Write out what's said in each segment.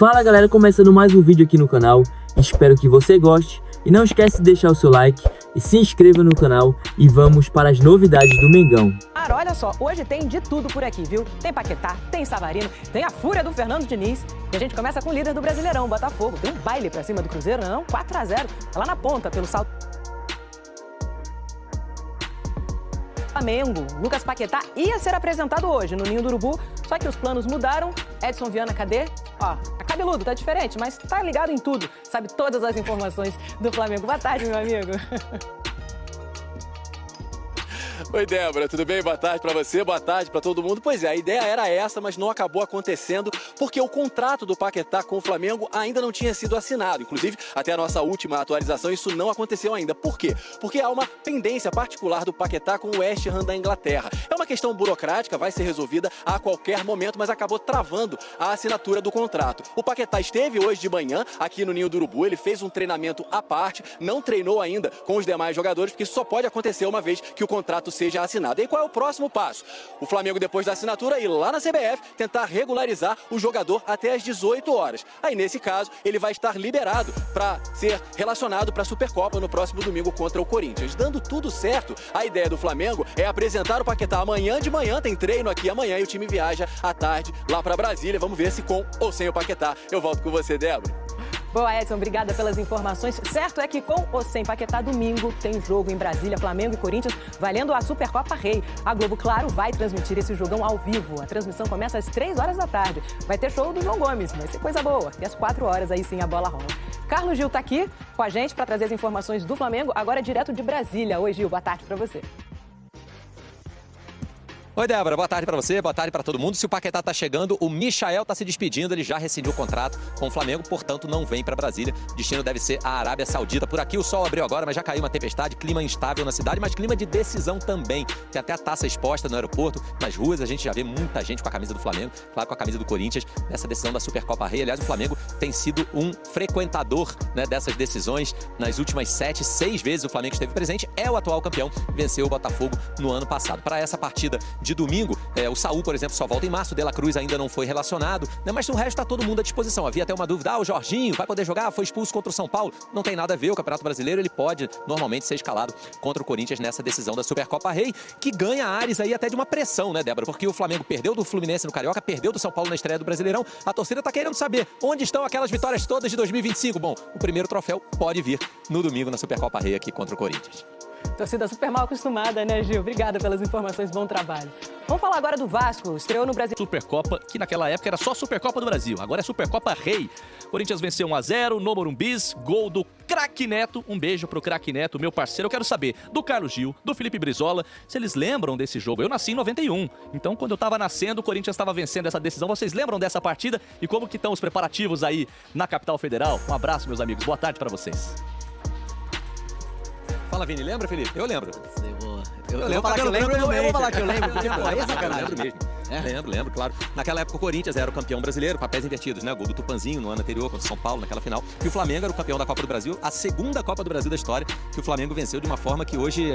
Fala galera, começando mais um vídeo aqui no canal, espero que você goste e não esquece de deixar o seu like e se inscreva no canal e vamos para as novidades do Mengão. Cara, olha só, hoje tem de tudo por aqui, viu? Tem Paquetá, tem Savarino, tem a fúria do Fernando Diniz e a gente começa com o líder do Brasileirão, o Botafogo. Tem um baile pra cima do Cruzeiro, não? 4-0, tá lá na ponta pelo salto. Flamengo, Lucas Paquetá ia ser apresentado hoje no Ninho do Urubu, só que os planos mudaram. Edson Viana, cadê? Ó, tá cabeludo, tá diferente, mas tá ligado em tudo, sabe todas as informações do Flamengo. Boa tarde, meu amigo. Oi, Débora, tudo bem? Boa tarde pra você, boa tarde pra todo mundo. Pois é, a ideia era essa, mas não acabou acontecendo porque o contrato do Paquetá com o Flamengo ainda não tinha sido assinado. Inclusive, até a nossa última atualização, isso não aconteceu ainda. Por quê? Porque há uma pendência particular do Paquetá com o West Ham da Inglaterra. É uma questão burocrática, vai ser resolvida a qualquer momento, mas acabou travando a assinatura do contrato. O Paquetá esteve hoje de manhã aqui no Ninho do Urubu, ele fez um treinamento à parte, não treinou ainda com os demais jogadores, porque isso só pode acontecer uma vez que o contrato seja assinado. E qual é o próximo passo? O Flamengo, depois da assinatura, ir lá na CBF tentar regularizar o jogador até às 18 horas. Aí, nesse caso, ele vai estar liberado para ser relacionado para a Supercopa no próximo domingo contra o Corinthians. Dando tudo certo, a ideia do Flamengo é apresentar o Paquetá amanhã de manhã, tem treino aqui amanhã e o time viaja à tarde lá para Brasília. Vamos ver se com ou sem o Paquetá. Eu volto com você, Débora. Boa, Edson, obrigada pelas informações. Certo é que com ou sem Paquetá, domingo tem jogo em Brasília, Flamengo e Corinthians, valendo a Supercopa Rei. A Globo, claro, vai transmitir esse jogão ao vivo. A transmissão começa às 3 horas da tarde. Vai ter show do João Gomes, vai ser coisa boa. E às 4 horas aí sim a bola rola. Carlos Gil tá aqui com a gente para trazer as informações do Flamengo, agora direto de Brasília. Oi, Gil, boa tarde para você. Oi, Débora, boa tarde pra você, boa tarde pra todo mundo. Se o Paquetá tá chegando, o Michael tá se despedindo, ele já rescindiu o contrato com o Flamengo, portanto não vem pra Brasília. O destino deve ser a Arábia Saudita. Por aqui o sol abriu agora, mas já caiu uma tempestade, clima instável na cidade, mas clima de decisão também. Tem até a taça exposta no aeroporto, nas ruas a gente já vê muita gente com a camisa do Flamengo, claro, com a camisa do Corinthians, nessa decisão da Supercopa Rei. Aliás, o Flamengo tem sido um frequentador, né, dessas decisões. Nas últimas 6 vezes o Flamengo esteve presente, é o atual campeão, venceu o Botafogo no ano passado. Para essa partida de domingo, o Saúl, por exemplo, só volta em março, o De La Cruz ainda não foi relacionado, né? Mas o resto está todo mundo à disposição. Havia até uma dúvida, o Jorginho vai poder jogar, foi expulso contra o São Paulo, não tem nada a ver, o Campeonato Brasileiro ele pode normalmente ser escalado contra o Corinthians nessa decisão da Supercopa Rei, que ganha ares aí até de uma pressão, né, Débora? Porque o Flamengo perdeu do Fluminense no Carioca, perdeu do São Paulo na estreia do Brasileirão, a torcida tá querendo saber onde estão aquelas vitórias todas de 2025. Bom, o primeiro troféu pode vir no domingo na Supercopa Rei aqui contra o Corinthians. Torcida super mal acostumada, né, Gil? Obrigada pelas informações, bom trabalho. Vamos falar agora do Vasco, estreou no Brasil. Supercopa, que naquela época era só Supercopa do Brasil, agora é Supercopa Rei. Corinthians venceu 1-0 no Morumbis, gol do Craque Neto. Um beijo pro Craque Neto, meu parceiro. Eu quero saber do Carlos Gil, do Felipe Brizola, se eles lembram desse jogo. Eu nasci em 91, então quando eu tava nascendo, o Corinthians estava vencendo essa decisão. Vocês lembram dessa partida e como que estão os preparativos aí na capital federal? Um abraço, meus amigos, boa tarde pra vocês. Fala, Vini, lembra, Felipe? Eu lembro. Eu vou falar que eu lembro, eu vou falar que eu lembro, porque pô, aí é sacanagem. Lembro mesmo. Lembro, claro. Naquela época o Corinthians era o campeão brasileiro, papéis invertidos, né? O gol do Tupanzinho no ano anterior contra o São Paulo, naquela final. E o Flamengo era o campeão da Copa do Brasil, a segunda Copa do Brasil da história, que o Flamengo venceu de uma forma que hoje,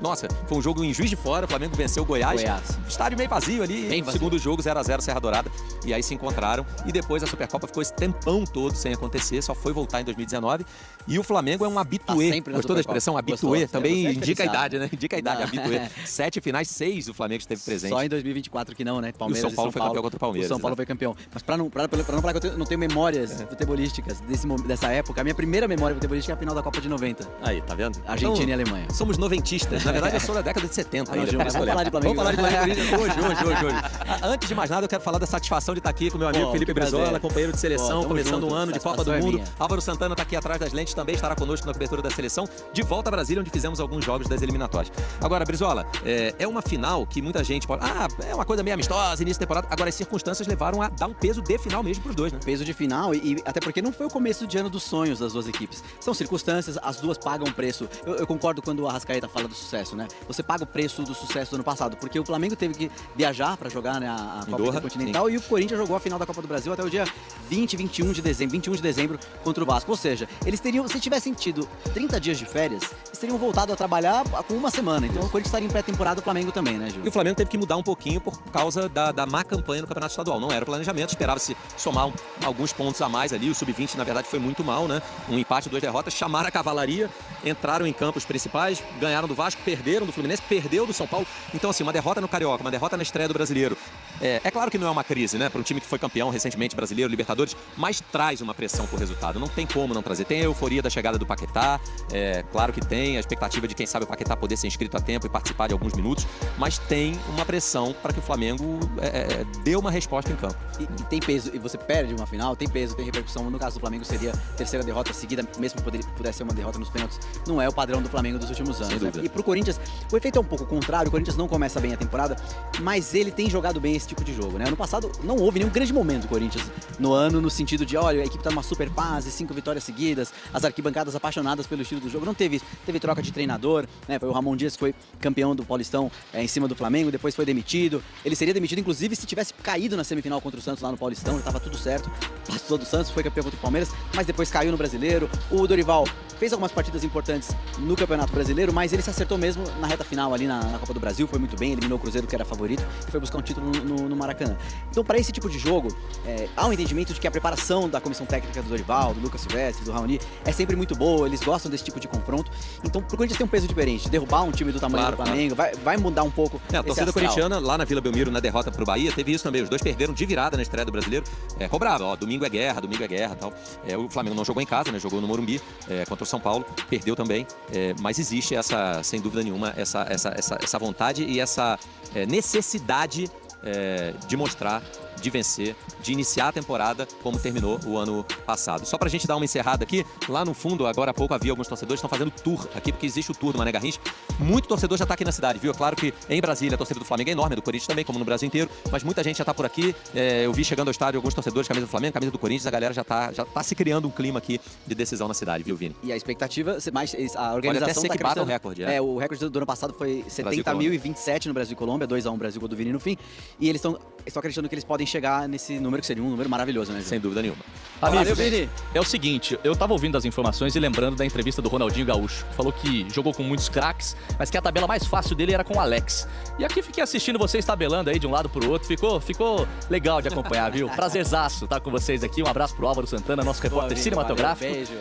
nossa, foi um jogo em Juiz de Fora, o Flamengo venceu o Goiás. Estádio meio vazio ali, segundo jogo, 0-0 Serra Dourada, e aí se encontraram. E depois a Supercopa ficou esse tempão todo sem acontecer, só foi voltar em 2019. E o Flamengo é um habitué. Gostou da expressão habitué? Também indica a idade, né? Indica a idade, habitué. 7 finais, 6 o Flamengo esteve presente. Só em 2024 que não, né? Palmeiras e São Paulo foi campeão contra o Palmeiras. O São Paulo foi campeão. Mas pra não falar que eu não tenho memórias futebolísticas dessa época, a minha primeira memória futebolística é a final da Copa de 90. Aí, tá vendo? Argentina então, e Alemanha. Somos noventistas. Na verdade, eu sou da década de 70 ainda. Vamos falar de Flamengo. Vamos falar de Flamengo hoje. Antes de mais nada, eu quero falar da satisfação de estar aqui com meu amigo Felipe Brizola, companheiro de seleção, começando um ano de Copa do Mundo. Álvaro Santana tá aqui atrás das lentes, também estará conosco na cobertura da seleção, de volta a Brasília, onde fizemos alguns jogos das eliminatórias. Agora, Brizola, é uma final que muita gente pode... é uma coisa meio amistosa, início de temporada. Agora, as circunstâncias levaram a dar um peso de final mesmo pros dois, né? Peso de final e até porque não foi o começo de ano dos sonhos das duas equipes. São circunstâncias, as duas pagam preço. Eu concordo quando o Arrascaeta fala do sucesso, né? Você paga o preço do sucesso do ano passado, porque o Flamengo teve que viajar para jogar, né, a Copa Intercontinental, e o Corinthians jogou a final da Copa do Brasil até o dia 21 de dezembro contra o Vasco. Ou seja, eles teriam, se tivessem tido 30 dias de férias, eles teriam voltado a trabalhar com uma semana. Então o Corinthians estaria em pré-temporada, o Flamengo também, né, Gil? E o Flamengo teve que mudar um pouquinho por causa causa da má campanha no Campeonato Estadual. Não era o planejamento, esperava-se somar alguns pontos a mais ali. O Sub-20, na verdade, foi muito mal, né? Um empate, 2 derrotas, chamaram a cavalaria, entraram em campos principais, ganharam do Vasco, perderam do Fluminense, perdeu do São Paulo. Então, assim, uma derrota no Carioca, uma derrota na estreia do Brasileiro. É claro que não é uma crise, né? Para um time que foi campeão recentemente, brasileiro, Libertadores, mas traz uma pressão por resultado. Não tem como não trazer. Tem a euforia da chegada do Paquetá, claro que tem, a expectativa de quem sabe o Paquetá poder ser inscrito a tempo e participar de alguns minutos, mas tem uma pressão para que o Flamengo dê uma resposta em campo. E tem peso, e você perde uma final, tem peso, tem repercussão. No caso do Flamengo seria a terceira derrota seguida, mesmo que pudesse ser uma derrota nos pênaltis. Não é o padrão do Flamengo dos últimos anos. Né? E pro Corinthians, o efeito é um pouco contrário. O Corinthians não começa bem a temporada, mas ele tem jogado bem esse tipo de jogo, né? Ano passado não houve nenhum grande momento do Corinthians no ano, no sentido de, olha, a equipe tá numa super fase, 5 vitórias seguidas, as arquibancadas apaixonadas pelo estilo do jogo. Não teve troca de treinador, né? Foi o Ramon Dias que foi campeão do Paulistão em cima do Flamengo, depois foi demitido. Ele seria demitido, inclusive, se tivesse caído na semifinal contra o Santos lá no Paulistão, já tava tudo certo. Passou do Santos, foi campeão contra o Palmeiras, mas depois caiu no Brasileiro. O Dorival fez algumas partidas importantes no Campeonato Brasileiro, mas ele se acertou mesmo na reta final ali na Copa do Brasil, foi muito bem, eliminou o Cruzeiro, que era favorito, e foi buscar um título no Maracanã. Então, para esse tipo de jogo, há um entendimento de que a preparação da comissão técnica do Dorival, do Lucas Silvestre, do Raoni, é sempre muito boa, eles gostam desse tipo de confronto. Então, pro Corinthians tem um peso diferente, derrubar um time do tamanho do Flamengo, vai mudar um pouco a torcida corintiana, lá na Vila Belmiro, na derrota pro Bahia, teve isso também, os dois perderam de virada na estreia do Brasileiro, cobrava, ó, domingo é guerra e tal. O Flamengo não jogou em casa, né, jogou no Morumbi, contra o São Paulo, perdeu também, mas existe essa, sem dúvida nenhuma, essa vontade e essa necessidade de mostrar, de vencer, de iniciar a temporada como terminou o ano passado. Só pra gente dar uma encerrada aqui, lá no fundo, agora há pouco havia alguns torcedores que estão fazendo tour aqui, porque existe o tour do Mané Garrincha. Muito torcedor já tá aqui na cidade, viu? É claro que em Brasília a torcida do Flamengo é enorme, do Corinthians também, como no Brasil inteiro, mas muita gente já tá por aqui. Eu vi chegando ao estádio alguns torcedores, camisa do Flamengo, camisa do Corinthians, a galera já tá se criando um clima aqui de decisão na cidade, viu, Vini? E a expectativa, a organização pode até ser que bata o recorde. O recorde do ano passado foi 70.027 no Brasil e Colômbia, 2-1 Brasil, gol do Vini no fim, e eles estão acreditando que eles podem chegar nesse número, que seria um número maravilhoso, né, Ju? Sem dúvida nenhuma. Amigo, Vini, é o seguinte, eu tava ouvindo as informações e lembrando da entrevista do Ronaldinho Gaúcho. Falou que jogou com muitos craques, mas que a tabela mais fácil dele era com o Alex. E aqui fiquei assistindo vocês tabelando aí de um lado pro outro. Ficou legal de acompanhar, viu? Prazerzaço estar com vocês aqui. Um abraço pro Álvaro Santana, nosso repórter cinematográfico. Beijo.